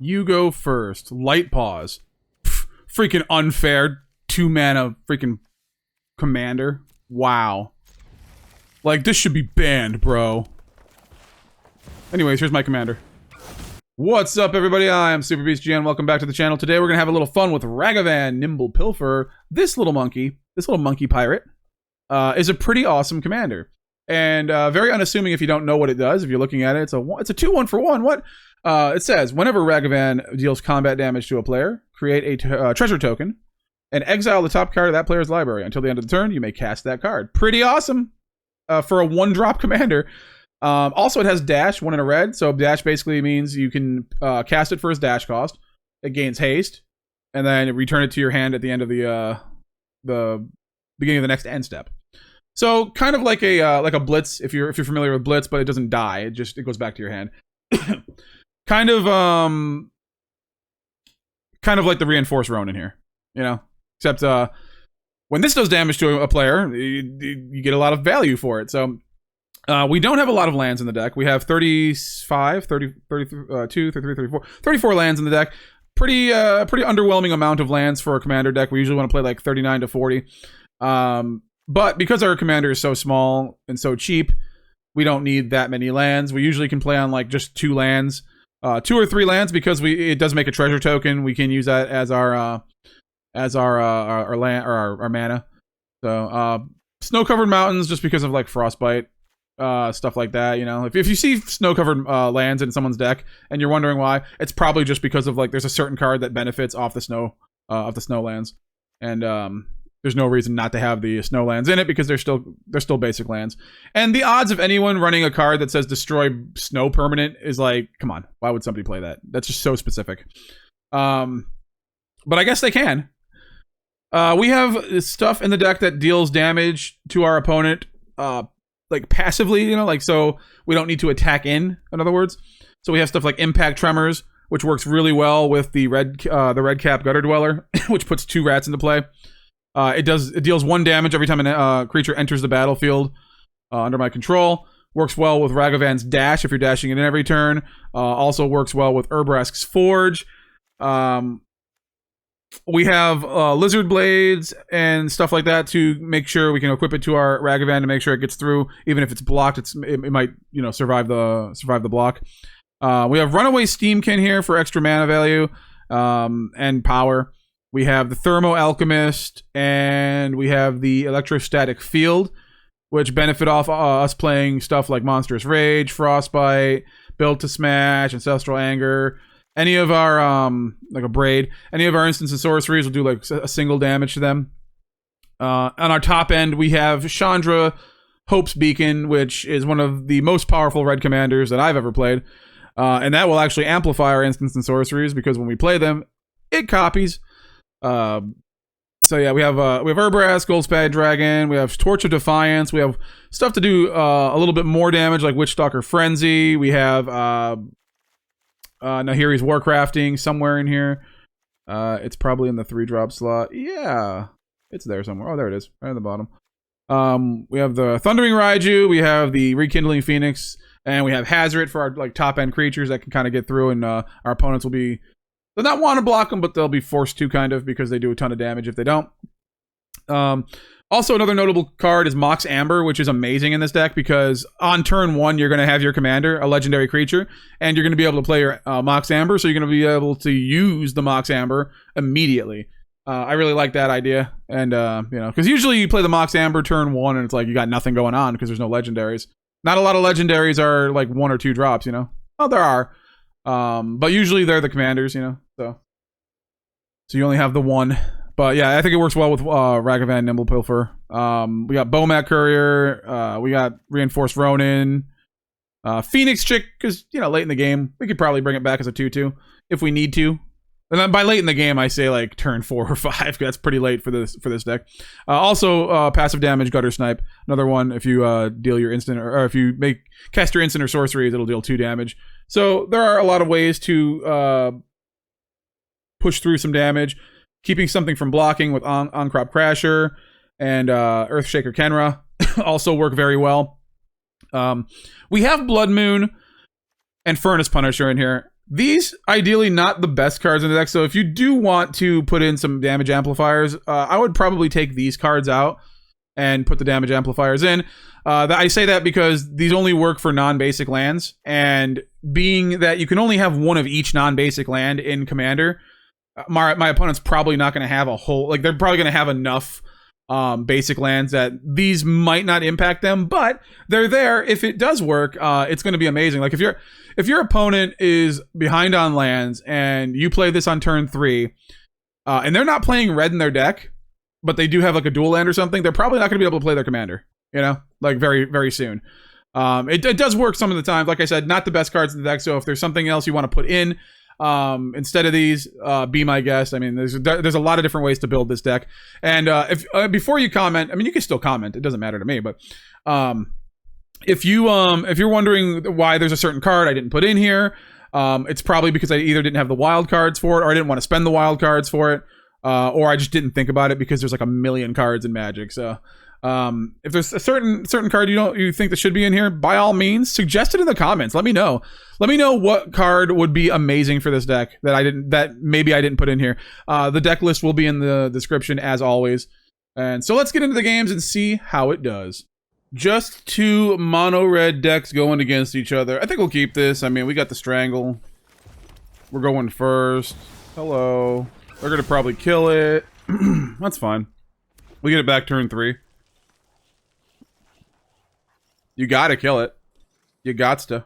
You go first. Light Paws. Freaking unfair. 2 mana freaking commander. Wow. Like, this should be banned, bro. Anyways, here's my commander. What's up, everybody? I am Super Beast GN. Welcome back to the channel. Today, we're going to have a little fun with Ragavan, Nimble, Pilferer. This little monkey pirate, is a pretty awesome commander. And very unassuming if you don't know what it does. If you're looking at it, it's a 2-1 for 1. What? It says, whenever Ragavan deals combat damage to a player, create a treasure token and exile the top card of that player's library. Until the end of the turn, you may cast that card. Pretty awesome for a 1-drop commander. Also, it has dash, 1 and a red. So dash basically means you can cast it for its dash cost. It gains haste, and then return it to your hand at the end of the beginning of the next end step. So kind of like a blitz if you're familiar with blitz, but it doesn't die. It goes back to your hand. kind of like the reinforced Ronin here, you know. Except when this does damage to a player, you get a lot of value for it. So we don't have a lot of lands in the deck. We have 35, 30, 32, 33, 34, 34 lands in the deck. Pretty underwhelming amount of lands for a commander deck. We usually want to play like 39 to 40. But because our commander is so small and so cheap, we don't need that many lands. We usually can play on like just 2 lands, 2 or 3 lands, because it does make a treasure token. We can use that as our land or our mana. So snow-covered mountains, just because of like frostbite, stuff like that. You know, if you see snow-covered lands in someone's deck and you're wondering why, it's probably just because of like there's a certain card that benefits off the snow lands, and there's no reason not to have the snow lands in it because they're still basic lands. And the odds of anyone running a card that says destroy snow permanent is like, come on, why would somebody play that? That's just so specific. But I guess they can. We have stuff in the deck that deals damage to our opponent, like passively, you know, like, so we don't need to attack in other words. So we have stuff like Impact Tremors, which works really well with the red cap Gutter Dweller, which puts 2 rats into play. It deals 1 damage every time a creature enters the battlefield under my control. Works well with Ragavan's dash if you're dashing it in every turn. Also works well with Urbrask's Forge. We have Lizard Blades and stuff like that to make sure we can equip it to our Ragavan to make sure it gets through. Even if it's blocked, it might, you know, survive the block. We have Runaway Steam-Kin here for extra mana value and power. We have the Thermo Alchemist, and we have the Electrostatic Field, which benefit off us playing stuff like Monstrous Rage, Frostbite, Built to Smash, Ancestral Anger. Any of our, like a Braid, any of our instants and sorceries will do like a single damage to them. On our top end, we have Chandra, Hope's Beacon, which is one of the most powerful red commanders that I've ever played. And that will actually amplify our instants and sorceries, because when we play them, it copies. So yeah, we have Urbrask, Goldspad Dragon, we have Torch of Defiance, we have stuff to do a little bit more damage like Witchstalker Frenzy, we have Nahiri's Warcrafting somewhere in here. It's probably in the 3-drop slot. Yeah, it's there somewhere. Oh, there it is, right at the bottom. We have the Thundering Raiju, we have the Rekindling Phoenix, and we have Hazoret for our like top end creatures that can kind of get through, and our opponents will be, they'll not want to block them, but they'll be forced to, kind of, because they do a ton of damage if they don't. Also, another notable card is Mox Amber, which is amazing in this deck, because on turn 1, you're going to have your commander, a legendary creature, and you're going to be able to play your Mox Amber, so you're going to be able to use the Mox Amber immediately. I really like that idea, and, you know, because usually you play the Mox Amber turn 1, and it's like you got nothing going on because there's no legendaries. Not a lot of legendaries are like 1 or 2 drops, you know? Oh, there are. But usually they're the commanders, you know, so you only have the 1. But yeah, I think it works well with Ragavan, Nimble, Pilferer. We got Bomat Courier, we got Reinforced Ronin, Phoenix Chick, because, you know, late in the game, we could probably bring it back as a 2/2 if we need to. And then by late in the game, I say like turn 4 or 5, because that's pretty late for this deck. Also, passive damage, Gutter Snipe, another one. If you deal your instant, or if you cast your instant or sorceries, it'll deal 2 damage. So there are a lot of ways to push through some damage. Keeping something from blocking with Ahn-Crop Crasher and Earthshaker Kenra also work very well. We have Blood Moon and Furnace Punisher in here. These, ideally, not the best cards in the deck. So if you do want to put in some damage amplifiers, I would probably take these cards out and put the damage amplifiers in. I say that because these only work for non-basic lands, and being that you can only have one of each non-basic land in Commander, my opponent's probably not going to have a whole, like, they're probably going to have enough basic lands that these might not impact them, but they're there. If it does work, it's going to be amazing. Like, if your opponent is behind on lands and you play this on turn 3, and they're not playing red in their deck, but they do have like a dual land or something, they're probably not going to be able to play their commander, you know, like very, very soon. It does work some of the time. Like I said, not the best cards in the deck. So if there's something else you want to put in instead of these, be my guest. I mean, there's a lot of different ways to build this deck. And if before you comment, I mean, you can still comment. It doesn't matter to me. But if you're wondering why there's a certain card I didn't put in here, it's probably because I either didn't have the wild cards for it, or I didn't want to spend the wild cards for it. Or I just didn't think about it because there's like a million cards in Magic. So if there's a certain card you think that should be in here, by all means, suggest it in the comments. Let me know. Let me know what card would be amazing for this deck that maybe I didn't put in here. The deck list will be in the description as always. And so let's get into the games and see how it does. Just 2 mono red decks going against each other. I think we'll keep this. I mean, we got the Strangle. We're going first. Hello. They're going to probably kill it. That's fine. We get it back turn 3. You got to kill it. You gots to.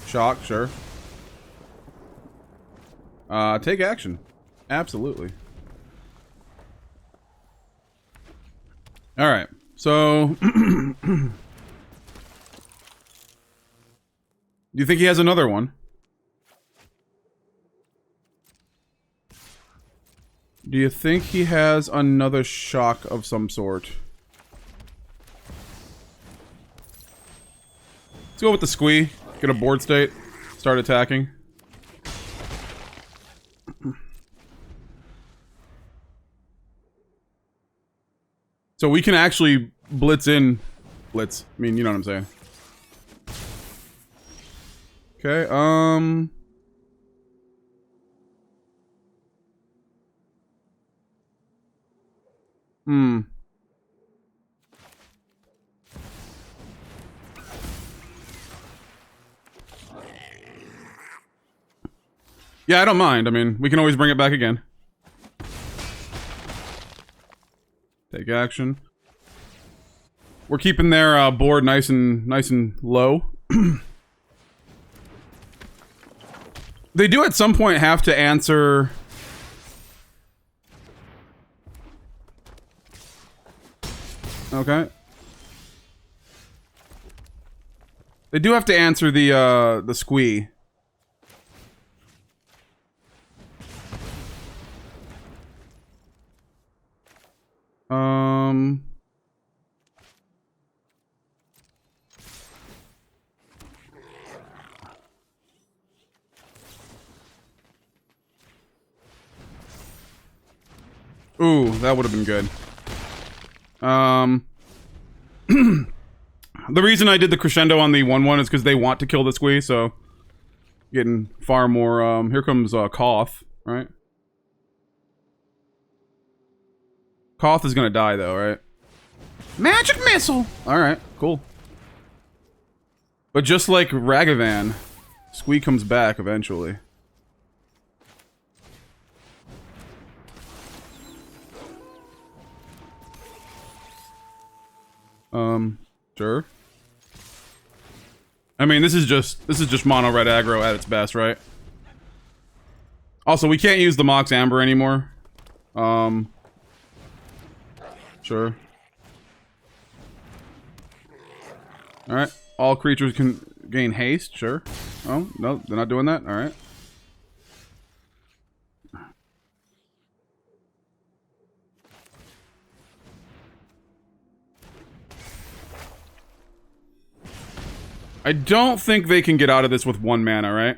Shock, sure. Take action. Absolutely. All right. So... Do you think he has another one? Do you think he has another shock of some sort? Let's go with the squee. Get a board state. Start attacking. So we can actually blitz in. Blitz. I mean, you know what I'm saying. Okay, Yeah, I don't mind. I mean, we can always bring it back again. Take action. We're keeping their board nice and low. They do at some point have to answer... Okay. They do have to answer the squee. Ooh, that would have been good. The reason I did the crescendo on the 1/1 is because they want to kill the squee, so... Getting far more, here comes, Koth, right? Koth is gonna die, though, right? Magic Missile! Alright, cool. But just like Ragavan, squee comes back eventually. Sure. I mean, this is just mono red aggro at its best, right? Also, we can't use the Mox Amber anymore. Sure. Alright. All creatures can gain haste, sure. Oh, no, they're not doing that? Alright. I don't think they can get out of this with 1 mana, right?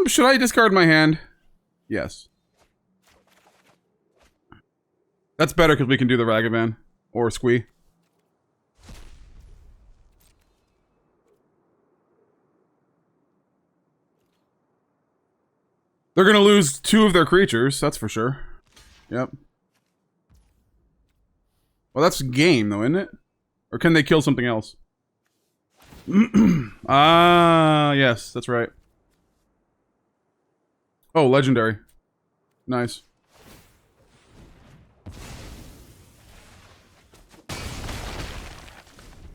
Should I discard my hand? Yes. That's better because we can do the Ragavan. Or Squee. They're gonna lose 2 of their creatures, that's for sure. Yep. Well, that's game, though, isn't it? Or can they kill something else? Ah, yes, that's right. Oh, legendary. Nice.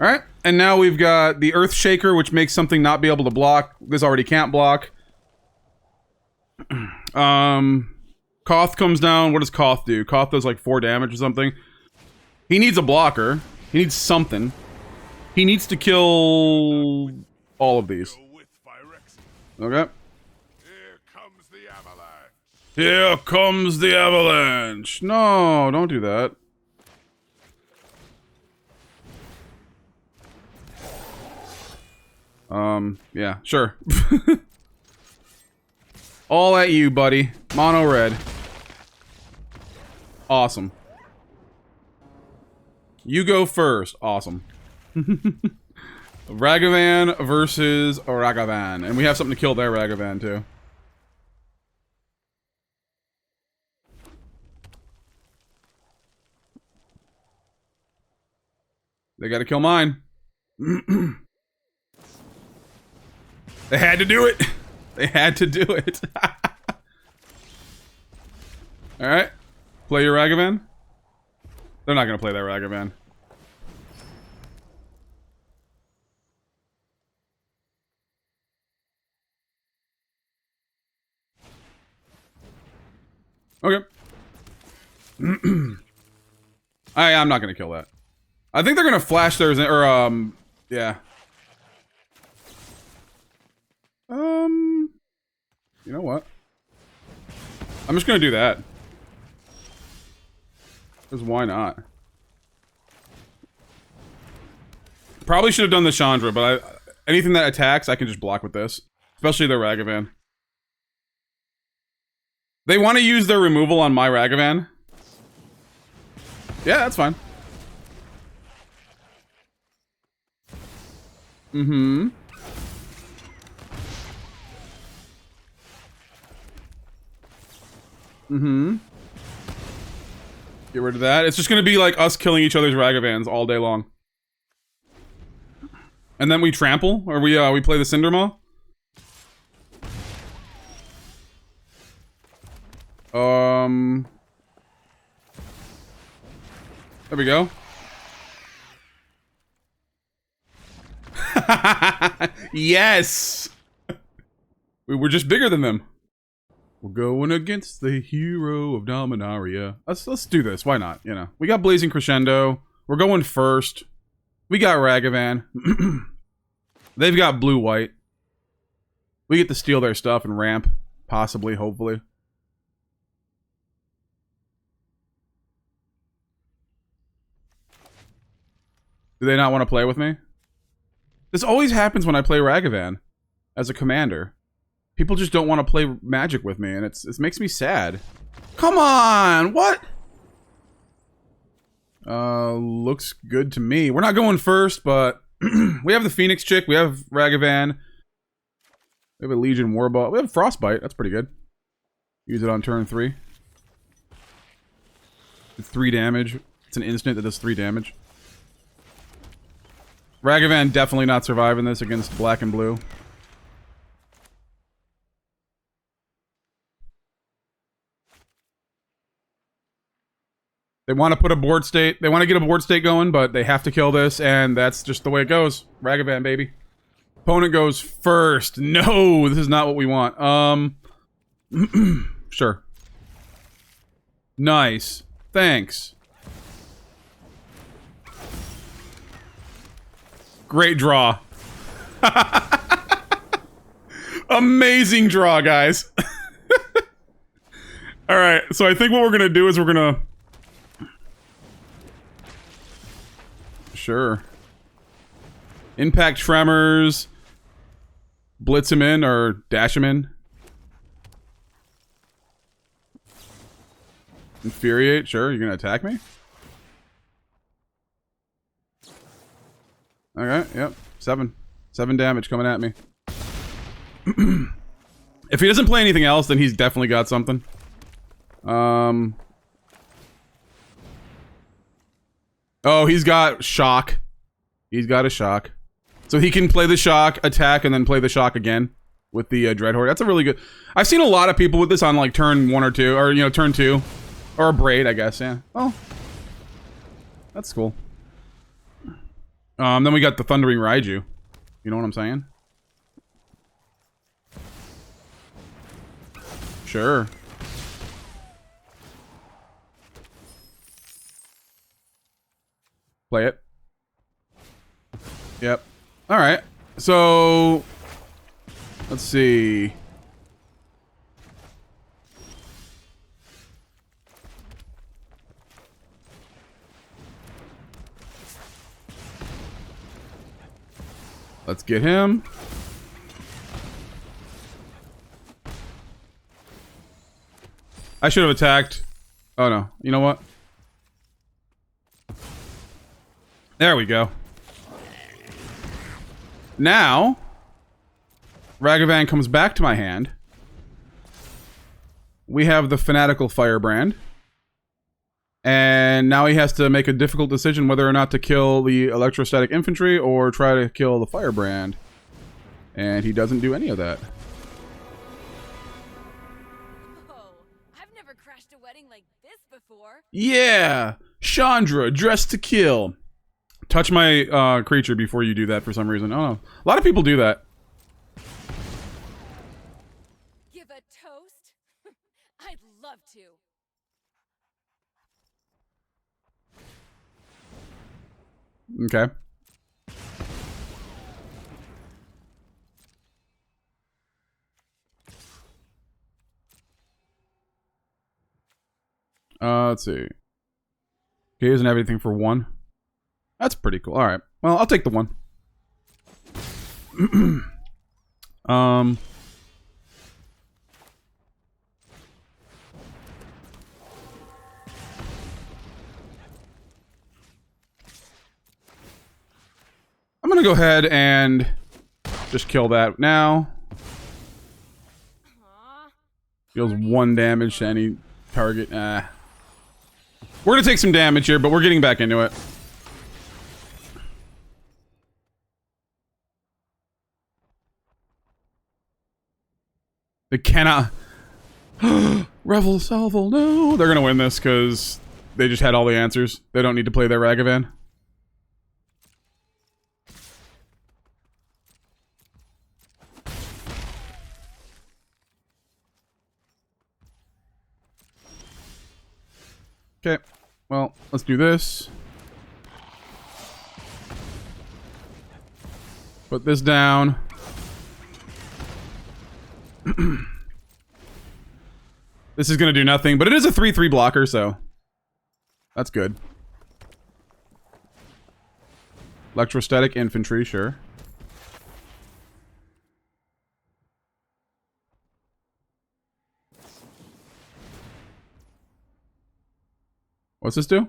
Alright, and now we've got the Earth Shaker, which makes something not be able to block. This already can't block. Koth comes down. What does Koth do? Koth does like 4 damage or something. He needs a blocker. He needs something. He needs to kill all of these. Okay. Here comes the avalanche. Here comes the avalanche. No, don't do that. Yeah, sure. All at you, buddy. Mono red. Awesome. You go first. Awesome. Ragavan versus Ragavan. And we have something to kill their Ragavan, too. They gotta kill mine. They had to do it. They had to do it. Alright. Play your Ragavan. They're not gonna play that Ragavan. Okay. I'm not gonna kill that. I think they're gonna flash theirs, or, yeah. You know what? I'm just gonna do that. Because why not? Probably should have done the Chandra, but anything that attacks, I can just block with this. Especially their Ragavan. They want to use their removal on my Ragavan. Yeah, that's fine. Mm-hmm. Mm-hmm. Get rid of that. It's just gonna be like us killing each other's Ragavans all day long. And then we trample? Or we play the Cindermaw? There we go. Yes! We were just bigger than them. We're going against the hero of Dominaria. Let's do this. Why not? You know, we got Blazing Crescendo. We're going first. We got Ragavan. They've got blue-white. We get to steal their stuff and ramp. Possibly, hopefully. Do they not want to play with me? This always happens when I play Ragavan as a commander. People just don't want to play Magic with me, and it makes me sad. Come on! What? Looks good to me. We're not going first, but we have the Phoenix chick. We have Ragavan. We have a Legion Warball. We have Frostbite. That's pretty good. Use it on turn 3. It's 3 damage. It's an instant that does 3 damage. Ragavan definitely not surviving this against black and blue. They want to put a board state. They want to get a board state going, but they have to kill this, and that's just the way it goes. Ragavan, baby. Opponent goes first. No, this is not what we want. Sure. Nice. Thanks. Great draw. Amazing draw, guys. Alright, so I think what we're gonna do is we're gonna... Sure. Impact Tremors. Blitz him in, or dash him in. Infuriate, sure. You're gonna attack me? Okay, yep. 7 damage coming at me. If he doesn't play anything else, then he's definitely got something. Oh, he's got shock. He's got a shock. So he can play the shock, attack, and then play the shock again with the Dreadhorde. That's a really good... I've seen a lot of people with this on like turn 1 or 2, or, you know, turn 2. Or a Braid, I guess, yeah. Oh. That's cool. Then we got the Thundering Raiju. You know what I'm saying? Sure. Play it. Yep. Alright. So... let's see... let's get him. I should have attacked. Oh no. You know what? There we go. Now, Ragavan comes back to my hand. We have the Fanatical Firebrand. And now he has to make a difficult decision whether or not to kill the Electrostatic Infantry or try to kill the Firebrand. And he doesn't do any of that. Oh, I've never crashed a wedding like this before. Yeah! Chandra, dressed to kill. Touch my creature before you do that for some reason. Oh no. A lot of people do that. Give a toast? I'd love to. Okay. Let's see. Okay, isn't everything for 1? That's pretty cool. Alright. Well, I'll take the 1. I'm gonna go ahead and just kill that now. Deals 1 damage to any target. We're gonna take some damage here, but we're getting back into it. They cannot... Revel Salvo, no! They're gonna win this, because they just had all the answers. They don't need to play their Ragavan. Okay, well, let's do this. Put this down. This is going to do nothing, but it is a 3/3 blocker, so that's good. Electrostatic Infantry, sure. What's this do?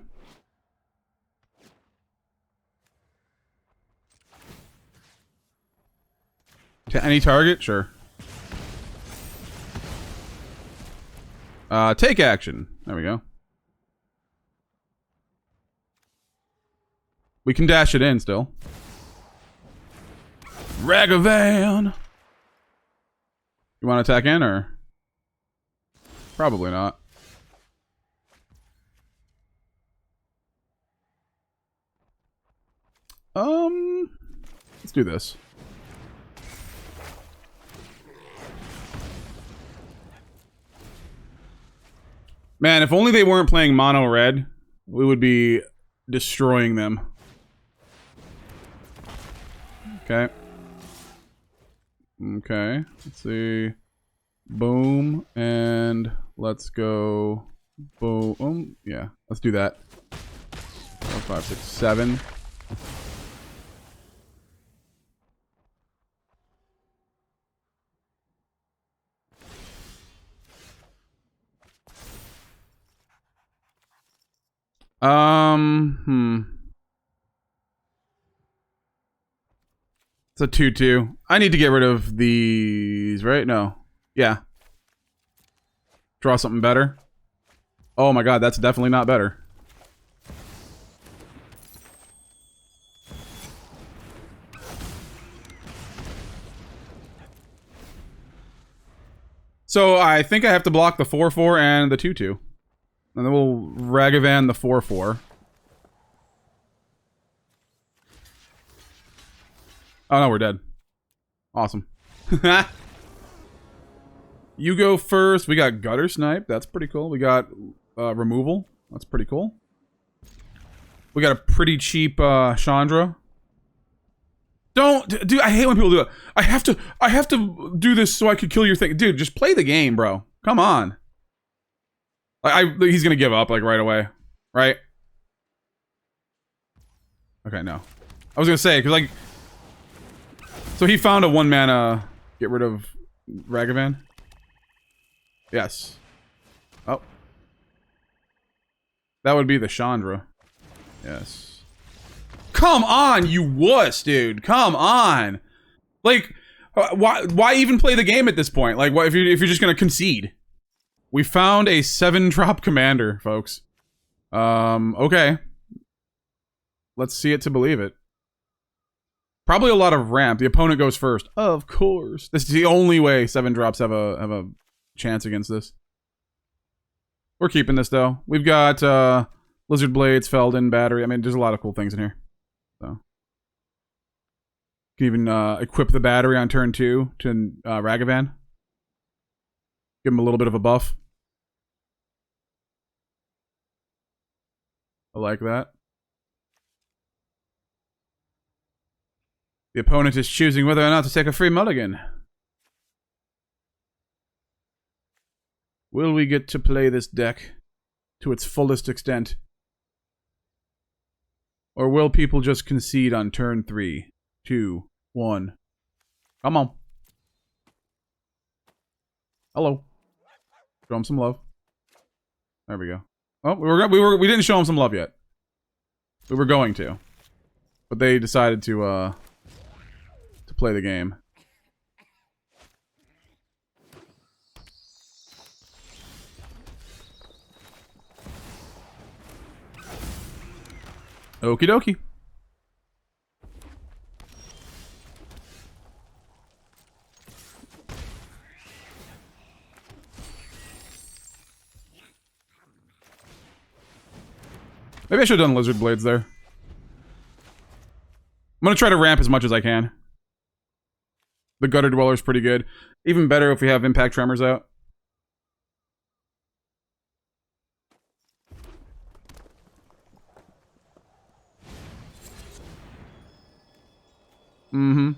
To any target? Sure. Take action. There we go. We can dash it in still. Ragavan! You want to attack in, or? Probably not. Let's do this. Man, if only they weren't playing mono red, we would be destroying them. Okay. Okay. Let's see. Boom. And let's go. Boom. Yeah. Let's do that. 4, 5, 6, 7. It's a 2/2. I need to get rid of these, right? No. Yeah. Draw something better. Oh my god, that's definitely not better. So I think I have to block the 4/4 and the 2/2. And then we'll Ragavan the 4/4. Oh no, we're dead. Awesome. You go first. We got Gutter Snipe. That's pretty cool. We got Removal. That's pretty cool. We got a pretty cheap Chandra. Don't, dude, I hate when people do it. I have to do this so I could kill your thing. Dude, just play the game, bro. Come on. He's gonna give up, like, right away. Right? Okay, no. I was gonna say, because, like... So he found a 1-mana... Get rid of Ragavan? Yes. Oh. That would be the Chandra. Yes. Come on, you wuss, dude. Come on. Like, why even play the game at this point? Like, what if you're just gonna concede? We found a 7-drop commander, folks. Okay. Let's see it to believe it. Probably a lot of ramp. The opponent goes first. Of course. This is the only way 7-drops have a chance against this. We're keeping this, though. We've got Lizard Blades, Felden, Battery. I mean, there's a lot of cool things in here. So, you can even equip the Battery on turn 2 to Ragavan. Give him a little bit of a buff. I like that. The opponent is choosing whether or not to take a free mulligan. Will we get to play this deck to its fullest extent? Or will people just concede on turn 3, 2, 1? Come on. Hello. Show him some love. There we go. Oh, we didn't show him some love yet. We were going to, but they decided to play the game. Okie dokie. Maybe I should have done Lizard Blades there. I'm gonna try to ramp as much as I can. The Gutter Dweller's pretty good. Even better if we have Impact Tremors out. Mm-hmm.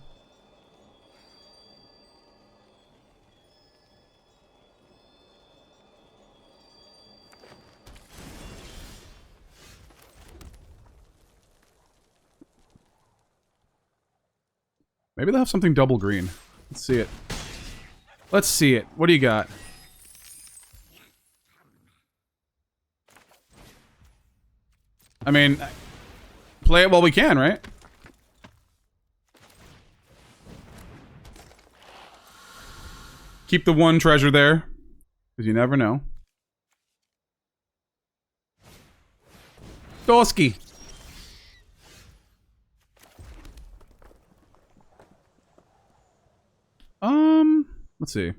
Maybe they'll have something double green. Let's see it. Let's see it. What do you got? I mean, play it while we can, right? Keep the one treasure there, because you never know. Doski. Let's see.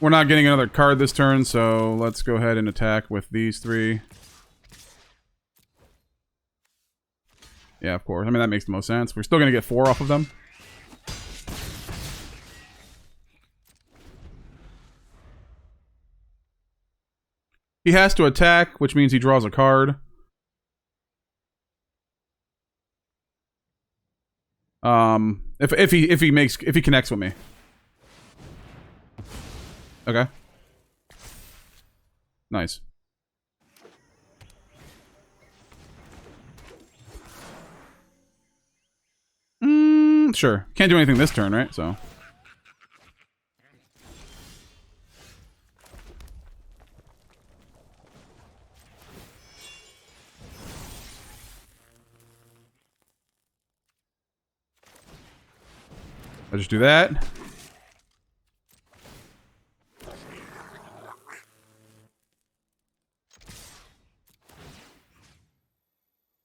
We're not getting another card this turn, so let's go ahead and attack with these 3. Yeah, of course. I mean, that makes the most sense. We're still going to get 4 off of them. He has to attack, which means he draws a card. If he connects with me. Okay. Nice. Sure. Can't do anything this turn, right? So. I'll just do that.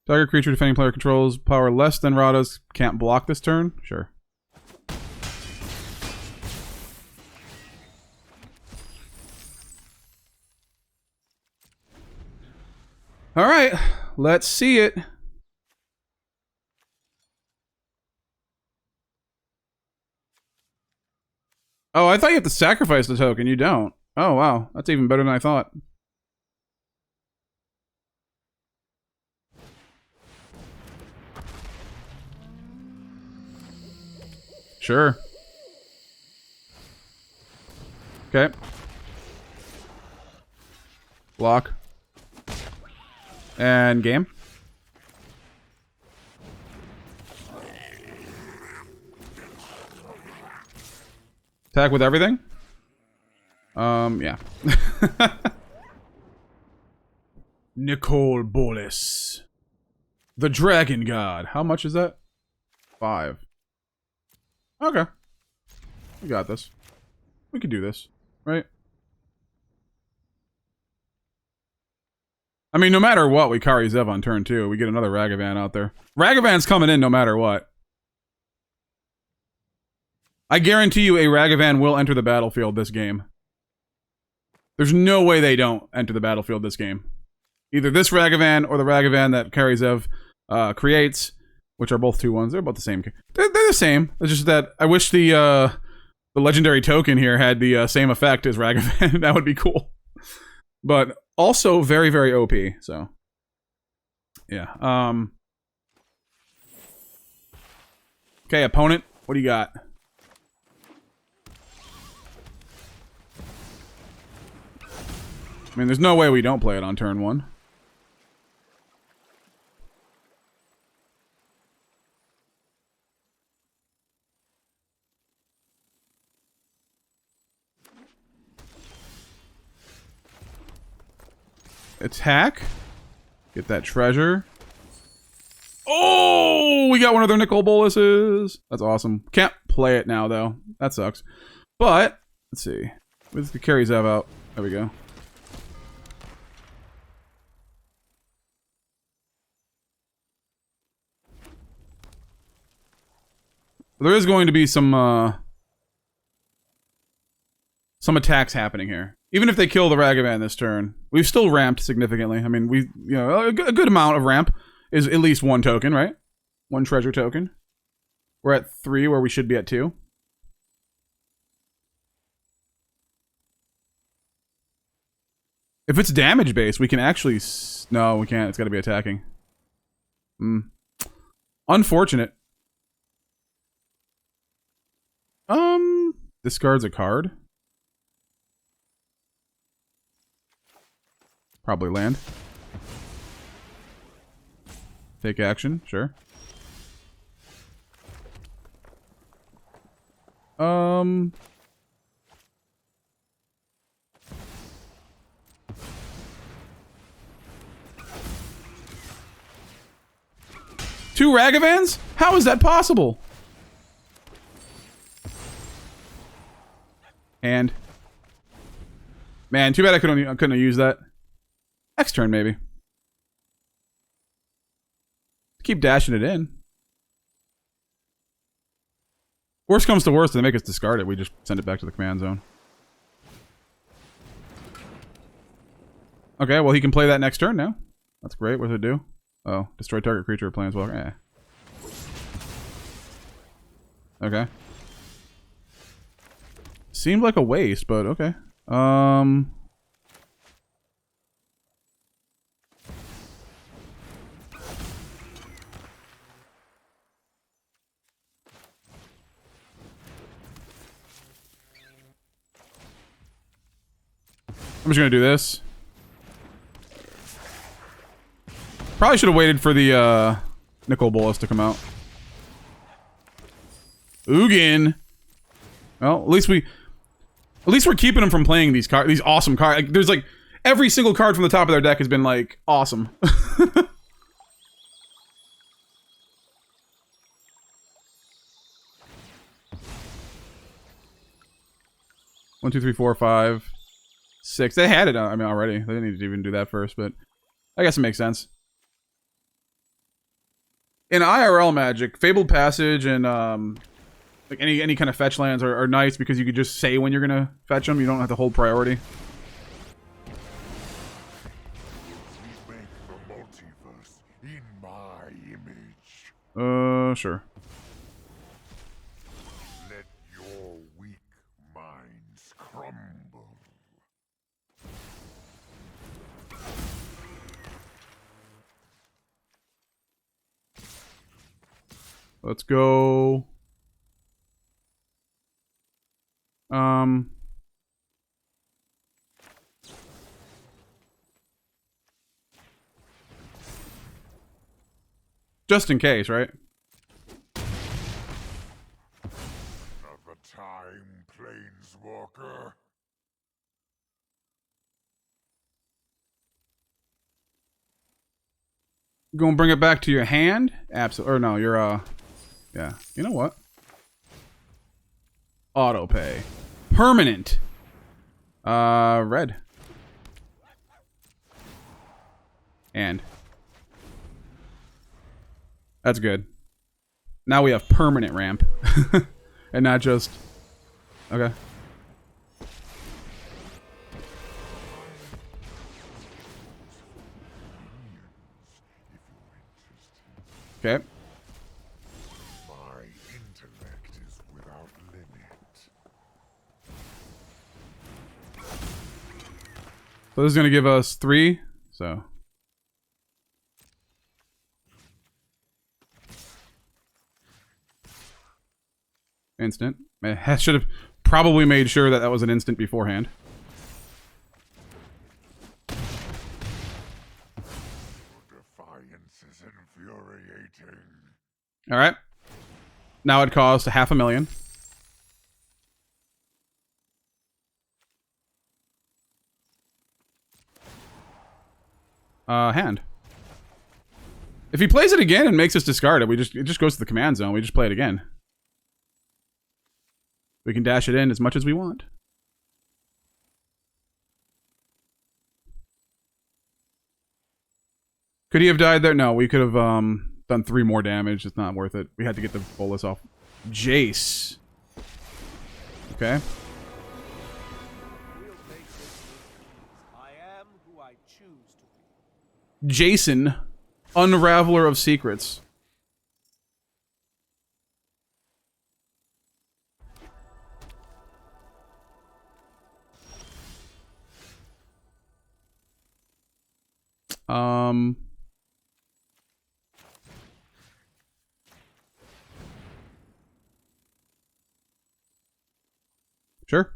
Target creature defending player controls power less than Rada's can't block this turn? Sure. Alright, let's see it. Oh, I thought you have to sacrifice the token. You don't. Oh, wow. That's even better than I thought. Sure. Okay. Block. And game. Attack with everything? Yeah. Nicole Bolas. The Dragon God. How much is that? 5. Okay. We got this. We can do this, right? I mean, no matter what, we Kari Zev on turn 2. We get another Ragavan out there. Ragavan's coming in no matter what. I guarantee you a Ragavan will enter the battlefield this game. There's no way they don't enter the battlefield this game. Either this Ragavan or the Ragavan that Kari Zev creates, which are both 2-1s. They're about the same. They're the same. It's just that I wish the legendary token here had the same effect as Ragavan. That would be cool. But also very, very OP. So, yeah. Okay, opponent. What do you got? I mean, there's no way we don't play it on turn 1. Attack. Get that treasure. Oh, we got one of their Nicol Boluses. That's awesome. Can't play it now, though. That sucks. But, let's see. Let's get Kari Zev out. There we go. There is going to be some attacks happening here. Even if they kill the Ragavan this turn, we've still ramped significantly. I mean, a good amount of ramp is at least 1 token, right? 1 treasure token. We're at 3 where we should be at 2. If it's damage based, we can actually... No, we can't. It's got to be attacking. Unfortunate. Discards a card. Probably land. Take action, sure. 2 Ragavans? How is that possible? And man, too bad I couldn't have used that. Next turn, maybe. Keep dashing it in. Worst comes to worst, they make us discard it. We just send it back to the command zone. Okay, well, he can play that next turn now. That's great. What does it do? Oh, destroy target creature or planeswalker. Okay. Seemed like a waste, but okay. I'm just gonna do this. Probably should have waited for the Nickel Bolas to come out. Ugin. Well, at least we're keeping them from playing these cards. These awesome cards. Like, there's like every single card from the top of their deck has been like awesome. 1, 2, 3, 4, 5, 6. They had it. I mean, already. They didn't need to even do that first, but I guess it makes sense. In IRL Magic, Fabled Passage and like any kind of fetch lands are nice because you could just say when you're gonna fetch them. You don't have to hold priority. We make the multiverse in my image. Sure. Let your weak minds crumble. Let's go. Just in case, right? Another time, Planeswalker. Gonna bring it back to your hand? Absolutely. Or no, you're yeah. You know what? Auto pay. Permanent. Red. And. That's good. Now we have permanent ramp. And not just... Okay. Okay. My intellect is without limit. So this is going to give us 3. So... Instant. I should have probably made sure that that was an instant beforehand. Defiance is infuriating. Alright. Now it costs $500,000. Hand. If he plays it again and makes us discard it, it just goes to the command zone. We just play it again. We can dash it in as much as we want. Could he have died there? No, we could have done 3 more damage. It's not worth it. We had to get the Bolas off. Jace. Okay. Jason, Unraveler of Secrets. Sure.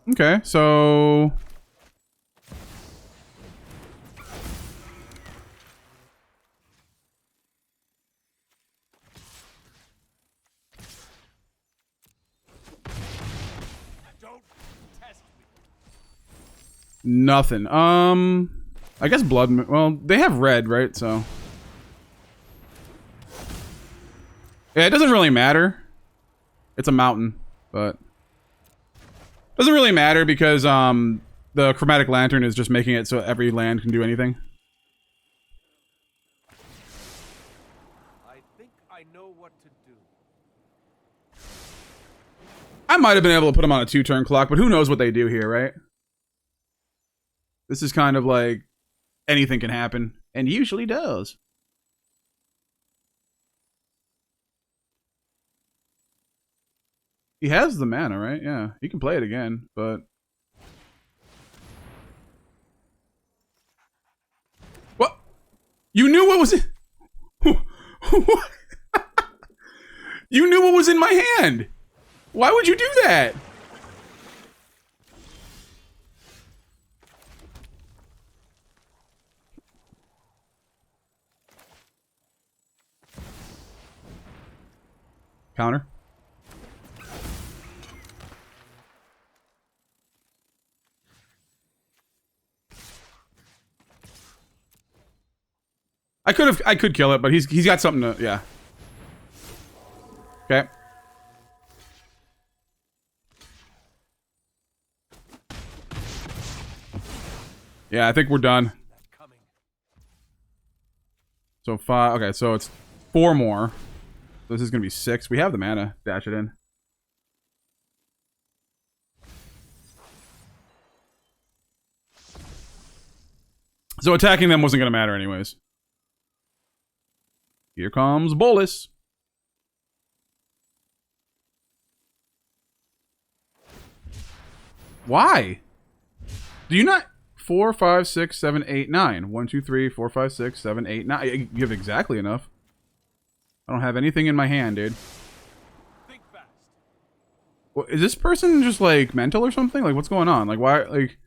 Okay, so... Nothing. I guess blood... Well, they have red, right? So... Yeah, it doesn't really matter. It's a mountain, but... Doesn't really matter because, the Chromatic Lantern is just making it so every land can do anything. I think I know what to do. I might have been able to put them on a 2-turn clock, but who knows what they do here, right? This is kind of like anything can happen, and usually does. He has the mana, right? Yeah, he can play it again, but... What? You knew what was in... What? You knew what was in my hand! Why would you do that? Counter. I could kill it, but he's got something to, yeah. Okay. Yeah, I think we're done. So 5, okay, so it's 4 more. This is gonna be 6. We have the mana. Dash it in. So attacking them wasn't gonna matter anyways. Here comes Bolus. Why? Do you not? 4, 5, 6, 7, 8, 9. 1, 2, 3, 4, 5, 6, 7, 8, 9. You have exactly enough. I don't have anything in my hand, dude. Think fast. Well, is this person just like mental or something? Like, what's going on? Like, why? Like,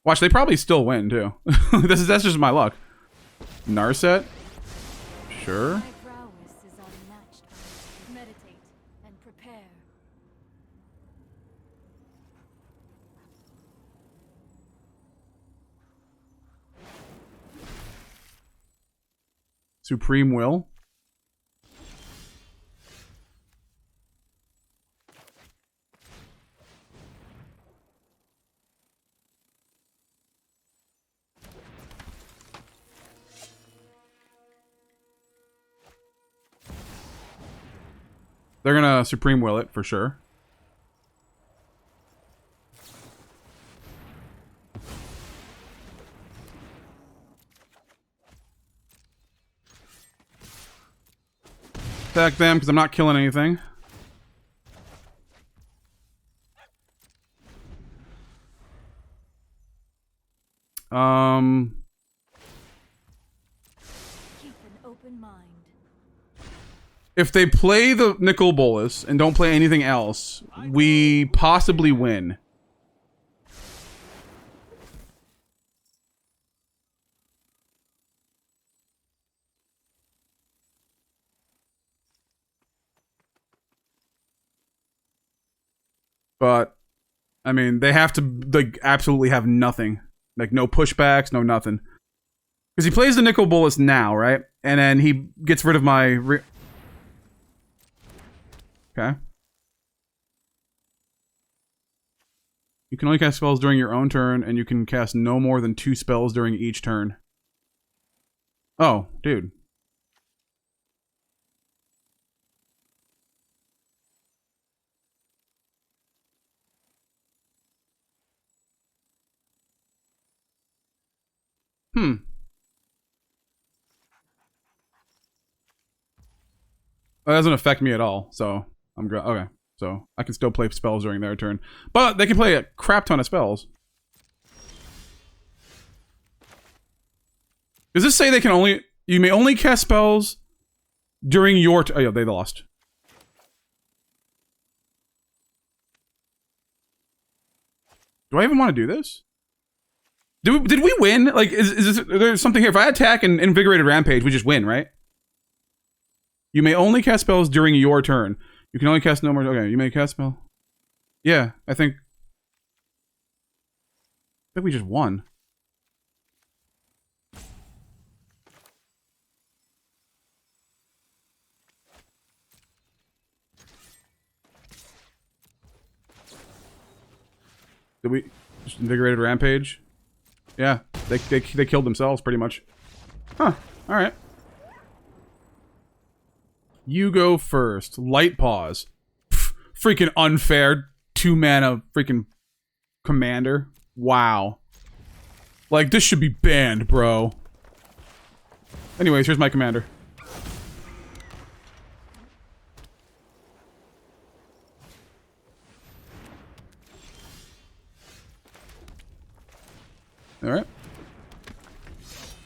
watch, they probably still win too. That's just my luck. Narset. Sure. My prowess is unmatched. Meditate and prepare. Supreme Will. They're gonna Supreme Will it for sure. Attack them because I'm not killing anything. Keep an open mind. If they play the Nicol Bolas and don't play anything else, we possibly win. But, I mean, they have to, like, absolutely have nothing. Like, no pushbacks, no nothing. Because he plays the Nicol Bolas now, right? And then he gets rid of my... Okay. You can only cast spells during your own turn, and you can cast no more than 2 spells during each turn. Oh, dude. That doesn't affect me at all, so I'm good. Okay, so I can still play spells during their turn. But they can play a crap ton of spells. Does this say they can only... You may only cast spells during your... Oh, yeah, they lost. Do I even want to do this? Did we win? Like, is there something here? If I attack and Invigorated Rampage, we just win, right? You may only cast spells during your turn. You can only cast no more... Okay, you may cast spell. Yeah, I think we just won. Did we... Just Invigorated Rampage? Yeah, they killed themselves, pretty much. Huh, alright. You go first. Light Paws. Freaking unfair. 2 mana freaking commander. Wow. Like, this should be banned, bro. Anyways, here's my commander. Alright.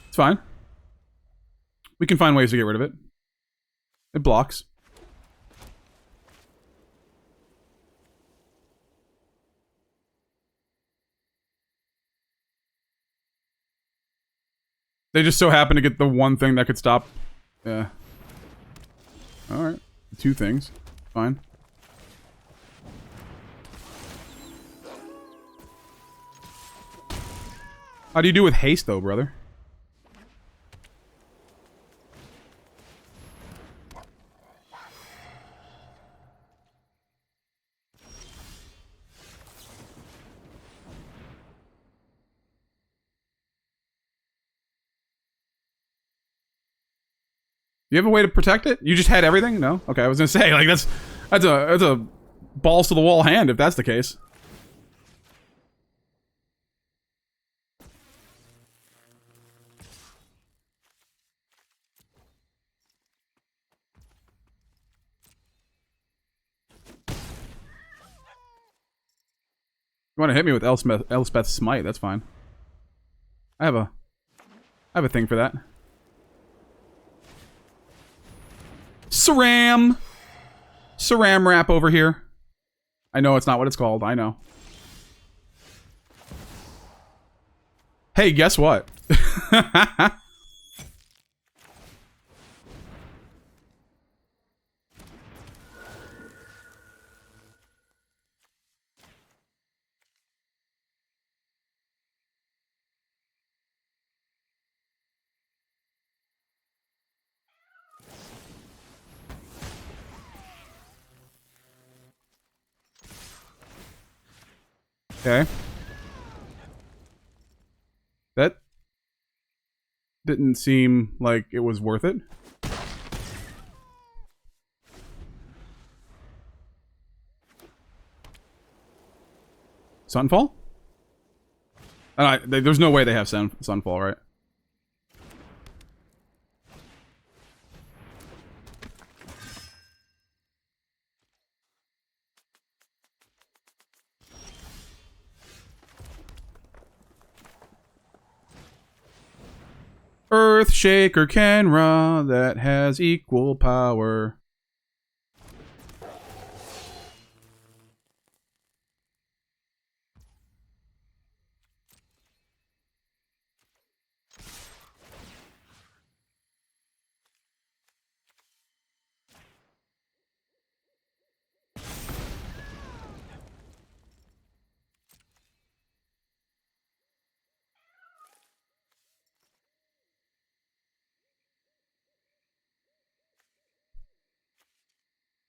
It's fine. We can find ways to get rid of it. It blocks. They just so happen to get the one thing that could stop. Yeah. Alright. 2 things. Fine. How do you do with haste, though, brother? You have a way to protect it? You just had everything? No? Okay, I was gonna say, like, that's a balls to the wall hand if that's the case. You want to hit me with Elspeth's Smite? That's fine. I have a thing for that. Saram wrap over here. I know it's not what it's called. I know. Hey, guess what? Okay. That didn't seem like it was worth it. Sunfall? There's no way they have Sunfall, right? Earthshaker Kenra that has equal power.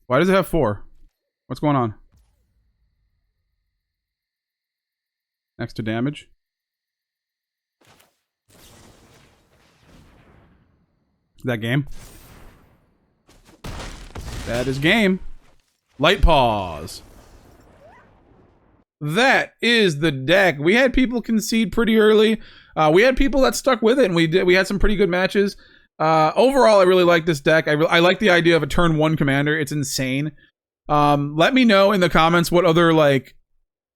Why does it have 4? What's going on? Next to damage. Is that game? That is game. Light pause. That is the deck. We had people concede pretty early. We had people that stuck with it, and we had some pretty good matches. Overall, I really like this deck. I like the idea of a turn 1 commander. It's insane. Let me know in the comments what other like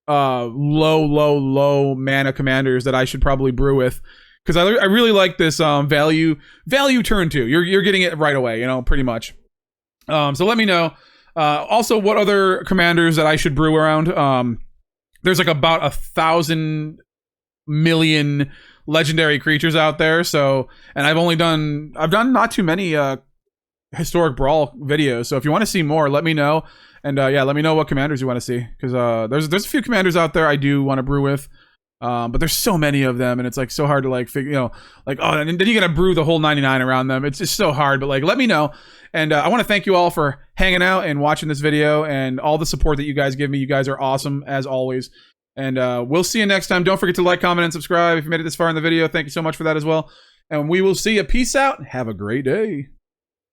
low mana commanders that I should probably brew with, because I really like this value turn 2. You're getting it right away, you know, pretty much. So let me know. Also, what other commanders that I should brew around. There's like about 1,000 million legendary creatures out there, so, and I've done not too many Historic Brawl videos, so if you want to see more, let me know. And yeah, let me know what commanders you want to see, because there's a few commanders out there I do want to brew with, but there's so many of them, and it's like so hard to like figure, you know, like, oh, and then you gotta brew the whole 99 around them. It's just so hard, but like, let me know. And I want to thank you all for hanging out and watching this video and all the support that you guys give me. You guys are awesome as always. And we'll see you next time. Don't forget to like, comment, and subscribe if you made it this far in the video. Thank you so much for that as well. And we will see you. Peace out. Have a great day.